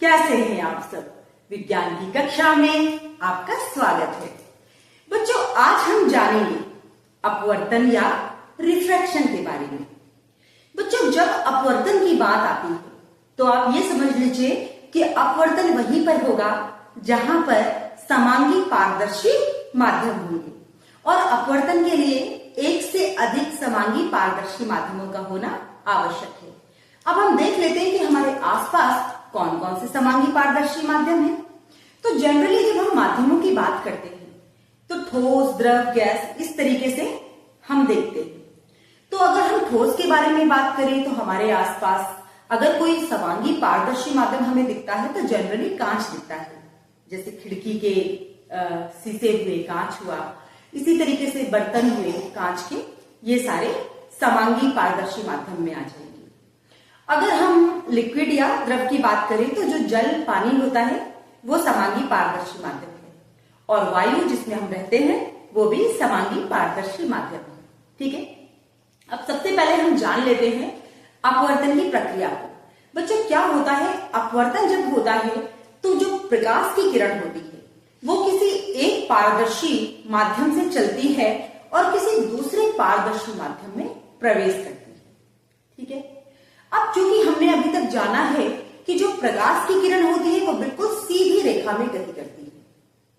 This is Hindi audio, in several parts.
कैसे हैं आप सब। विज्ञान की कक्षा में आपका स्वागत है। बच्चों, आज हम जानेंगे अपवर्तन या रिफ्रैक्शन के बारे में। बच्चों, जब अपवर्तन की बात आती है तो आप ये समझ लीजिए कि अपवर्तन वहीं पर होगा जहां पर समांगी पारदर्शी माध्यम होंगे और अपवर्तन के लिए एक से अधिक समांगी पारदर्शी माध्यमों का होना आवश्यक है। अब हम देख लेते हैं कि हमारे आसपास कौन कौन से समांगी पारदर्शी माध्यम हैं। तो जनरली जब हम माध्यमों की बात करते हैं तो ठोस, द्रव, गैस, इस तरीके से हम देखते हैं। तो अगर हम ठोस के बारे में बात करें तो हमारे आसपास अगर कोई समांगी पारदर्शी माध्यम हमें दिखता है तो जनरली कांच दिखता है, जैसे खिड़की के शीशे हुए, कांच हुआ, इसी तरीके से बर्तन हुए कांच के, ये सारे समांगी पारदर्शी माध्यम में आ जाएंगे। अगर हम लिक्विड या द्रव की बात करें तो जो जल, पानी होता है वो समांगी पारदर्शी माध्यम है और वायु जिसमें हम रहते हैं वो भी समांगी पारदर्शी माध्यम है। ठीक है, अब सबसे पहले हम जान लेते हैं अपवर्तन की प्रक्रिया को। बच्चों, क्या होता है, अपवर्तन जब होता है तो जो प्रकाश की किरण होती है वो किसी एक पारदर्शी माध्यम से चलती है और किसी दूसरे पारदर्शी माध्यम में प्रवेश करती है। ठीक है, अब चूंकि हमने अभी तक जाना है कि जो प्रकाश की किरण होती है वो बिल्कुल सीधी रेखा में गति करती है,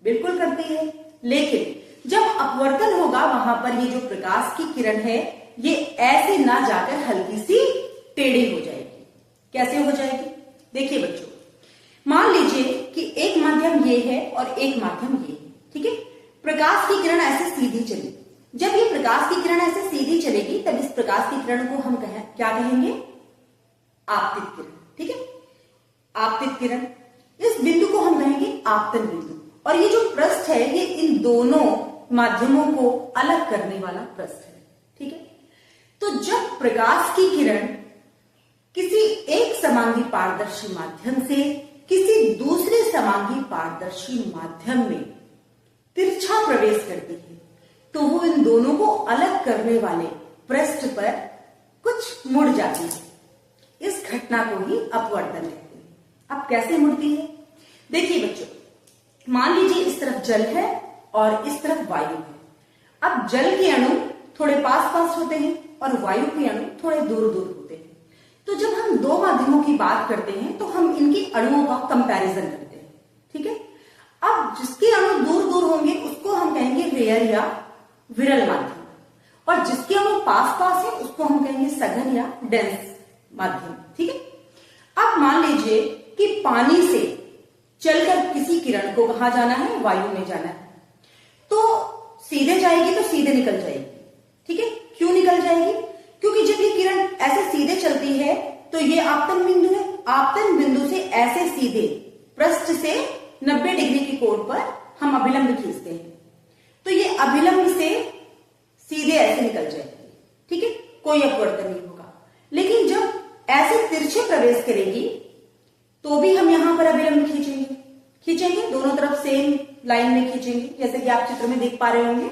बिल्कुल करती है, लेकिन जब अपवर्तन होगा वहां पर ये जो प्रकाश की किरण है ये ऐसे ना जाकर हल्की सी टेढ़ी हो जाएगी। कैसे हो जाएगी? देखिए बच्चों, मान लीजिए कि एक माध्यम ये है और एक माध्यम ये है। ठीक है, प्रकाश की किरण ऐसे सीधी चली। जब ये प्रकाश की किरण ऐसे सीधी चलेगी तब इस प्रकाश की किरण को हम क्या कहेंगे? आपतित किरण। ठीक है, आपतित किरण, इस बिंदु को हम कहेंगे आपतन बिंदु। और ये जो पृष्ठ है ये इन दोनों माध्यमों को अलग करने वाला पृष्ठ है। ठीक है, तो जब प्रकाश की किरण किसी एक समांगी पारदर्शी माध्यम से किसी दूसरे समांगी पारदर्शी माध्यम में तिरछा प्रवेश करती है तो वो इन दोनों को अलग करने वाले पृष्ठ पर कुछ मुड़ जाती है। इस घटना को ही अपवर्तन कहते हैं। अब कैसे मुड़ती है? देखिए बच्चों, मान लीजिए इस तरफ जल है और इस तरफ वायु है। अब जल के अणु थोड़े पास पास होते हैं और वायु के अणु थोड़े दूर दूर होते हैं। तो जब हम दो माध्यमों की बात करते हैं तो हम इनकी अणुओं का कंपैरिजन करते हैं। ठीक है, अब जिसके अणु दूर दूर होंगे उसको हम कहेंगे रेयर या विरल माध्यम और जिसके अणु पास पास है उसको हम कहेंगे सघन या डेंस माध्यम। ठीक है, अब मान लीजिए कि पानी से चलकर किसी किरण को कहां जाना है? वायु में जाना है। तो सीधे जाएगी तो सीधे निकल जाएगी। ठीक है, क्यों निकल जाएगी? क्योंकि जब ये किरण ऐसे सीधे चलती है तो ये आपतन बिंदु है, आपतन बिंदु से ऐसे सीधे पृष्ठ से 90 डिग्री के कोण पर हम अभिलंब खींचते हैं तो ये अभिलंब से सीधे ऐसे निकल जाएगी। ठीक है, कोई अपवर्तन नहीं होगा। लेकिन जब ऐसे तिरछे प्रवेश करेगी तो भी हम यहां पर अभिलंब खींचेंगे, दोनों तरफ सेम लाइन में खींचेंगे, जैसे कि आप चित्र में देख पा रहे होंगे।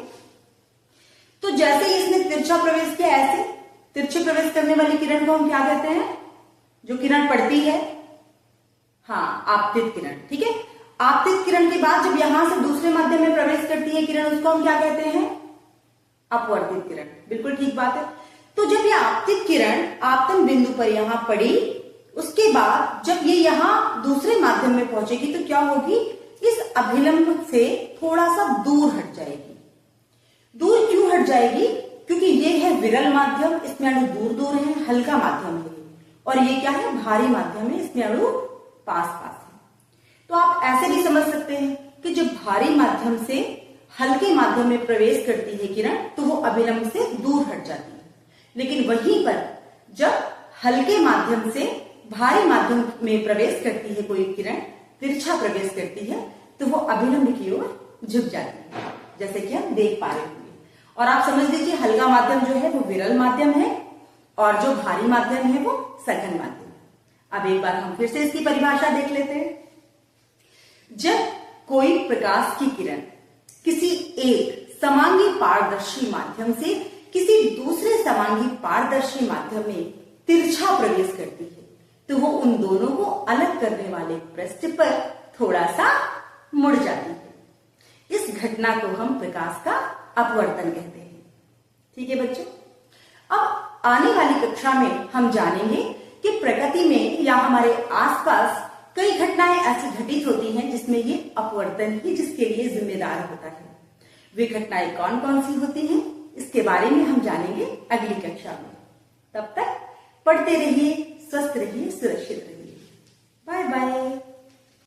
तो जैसे ही इसने तिरछा प्रवेश किया, ऐसे तिरछे प्रवेश करने वाली किरण को हम क्या कहते हैं? जो किरण पड़ती है, हाँ, आपतित किरण। ठीक है, आपतित किरण के बाद जब यहां से दूसरे माध्यम में प्रवेश करती है किरण, उसको हम क्या कहते हैं? अपवर्तित किरण। बिल्कुल ठीक बात है। तो जब ये आपतित किरण आपतन बिंदु पर यहां पड़ी, उसके बाद जब ये यहां दूसरे माध्यम में पहुंचेगी तो क्या होगी? इस अभिलंब से थोड़ा सा दूर हट जाएगी। दूर क्यों हट जाएगी? क्योंकि ये है विरल माध्यम, इसमें अणु दूर दूर है, हल्का माध्यम है, और ये क्या है? भारी माध्यम है, इसमें अणु पास पास है। तो आप ऐसे भी समझ सकते हैं कि जब भारी माध्यम से हल्के माध्यम में प्रवेश करती है किरण तो वो अभिलंब से दूर हट जाती है। लेकिन वहीं पर जब हल्के माध्यम से भारी माध्यम में प्रवेश करती है कोई किरण, तिरछा प्रवेश करती है, तो वो अभिलंब की ओर झुक जाती है, जैसे कि हम देख पा रहे होंगे। और आप समझ लीजिए हल्का माध्यम जो है वो विरल माध्यम है और जो भारी माध्यम है वो सघन माध्यम है। अब एक बार हम फिर से इसकी परिभाषा देख लेते हैं। जब कोई प्रकाश की किरण किसी एक समांगी पारदर्शी माध्यम से किसी दूसरे समांगी पारदर्शी माध्यम में तिरछा प्रवेश करती है तो वो उन दोनों को अलग करने वाले पृष्ठ पर थोड़ा सा मुड़ जाती है। इस घटना को हम प्रकाश का अपवर्तन कहते हैं। ठीक है बच्चों, अब आने वाली कक्षा में हम जानेंगे कि प्रकृति में या हमारे आसपास कई घटनाएं ऐसी घटित होती हैं जिसमें ये अपवर्तन ही जिसके लिए जिम्मेदार होता है। वे घटनाएं कौन कौन सी होती हैं, इसके बारे में हम जानेंगे अगली कक्षा में। तब तक पढ़ते रहिए, स्वस्थ रहिए, सुरक्षित रहिए। Bye bye.